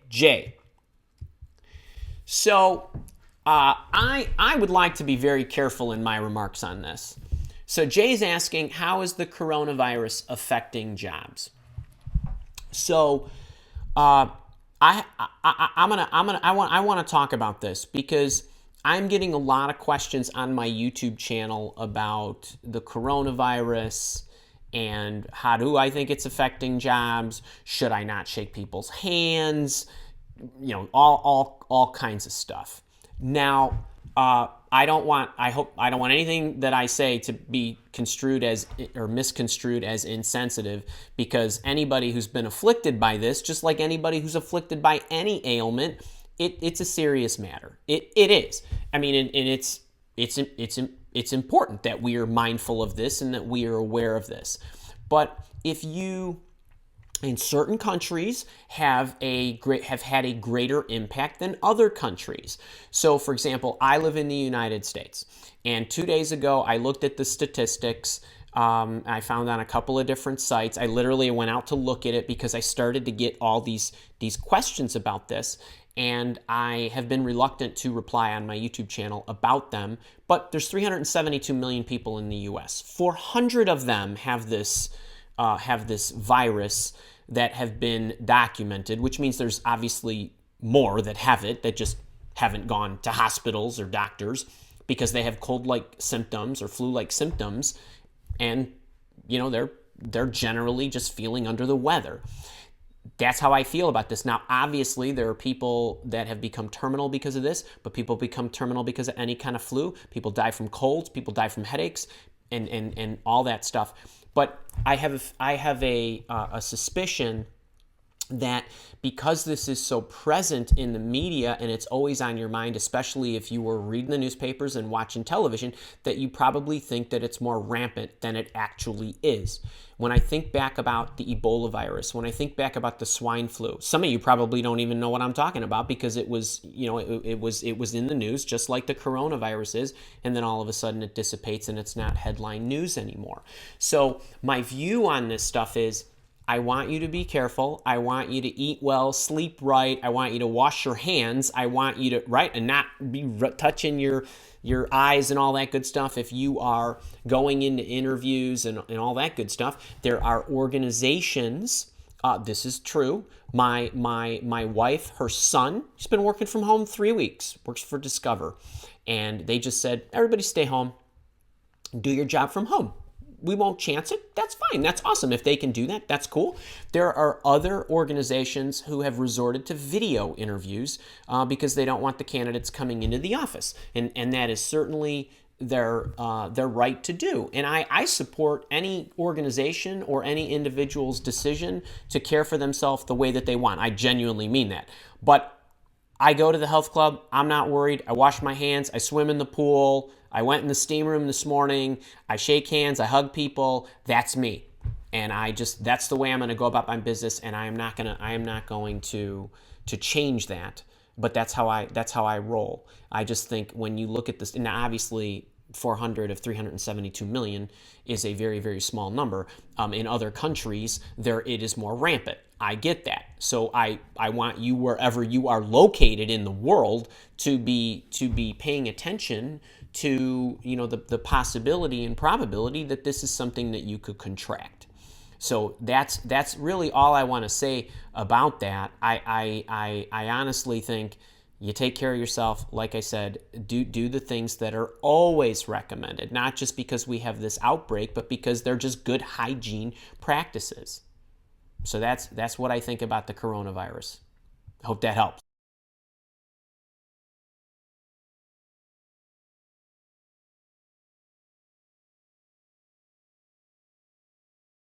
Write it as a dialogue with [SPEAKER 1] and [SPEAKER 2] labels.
[SPEAKER 1] Jay. So I would like to be very careful in my remarks on this. So Jay's asking, how is the coronavirus affecting jobs? So I want to talk about this because I'm getting a lot of questions on my YouTube channel about the coronavirus and how do I think it's affecting jobs? Should I not shake people's hands? You know, all kinds of stuff. Now, I don't want anything that I say to be construed as or misconstrued as insensitive, because anybody who's been afflicted by this, just like anybody who's afflicted by any ailment, it's a serious matter. It is. I mean, and it's important that we are mindful of this and that we are aware of this. But if you in certain countries have had a greater impact than other countries. So, for example, I live in the United States, and 2 days ago I looked at the statistics. I found on a couple of different sites. I literally went out to look at it because I started to get all these questions about this, and I have been reluctant to reply on my YouTube channel about them. But there's 372 million people in the U.S. 400 of them have this virus that have been documented, which means there's obviously more that have it that just haven't gone to hospitals or doctors because they have cold-like symptoms or flu-like symptoms, and you know they're generally just feeling under the weather. That's how I feel about this. Now, obviously, there are people that have become terminal because of this, but people become terminal because of any kind of flu. People die from colds, people die from headaches, and all that stuff. But I have a suspicion that because this is so present in the media and it's always on your mind, especially if you were reading the newspapers and watching television, that you probably think that it's more rampant than it actually is. When I think back about the Ebola virus, when I think back about the swine flu, some of you probably don't even know what I'm talking about because it was, you know, it was in the news just like the coronavirus is, and then all of a sudden it dissipates and it's not headline news anymore. So my view on this stuff is, I want you to be careful. I want you to eat well, sleep right. I want you to wash your hands. I want you to, right, and not be touching your eyes and all that good stuff. If you are going into interviews and all that good stuff, there are organizations. This is true. My wife, her son, she's been working from home 3 weeks, works for Discover. And they just said, everybody stay home, do your job from home. We won't chance it. That's fine. That's awesome. If they can do that, that's cool. There are other organizations who have resorted to video interviews because they don't want the candidates coming into the office. And that is certainly their right to do. And I support any organization or any individual's decision to care for themselves the way that they want. I genuinely mean that. But I go to the health club. I'm not worried. I wash my hands. I swim in the pool. I went in the steam room this morning. I shake hands. I hug people. That's me. And that's the way I'm going to go about my business. And I am not going to change that. But that's how I roll. I just think when you look at this, and obviously 400 of 372 million is a very, very small number. In other countries, it is more rampant. I get that. So I want you, wherever you are located in the world, to be paying attention to, you know, the possibility and probability that this is something that you could contract. So that's really all I want to say about that. I honestly think you take care of yourself. Like I said, do the things that are always recommended, not just because we have this outbreak, but because they're just good hygiene practices. So that's what I think about the coronavirus. Hope that helps.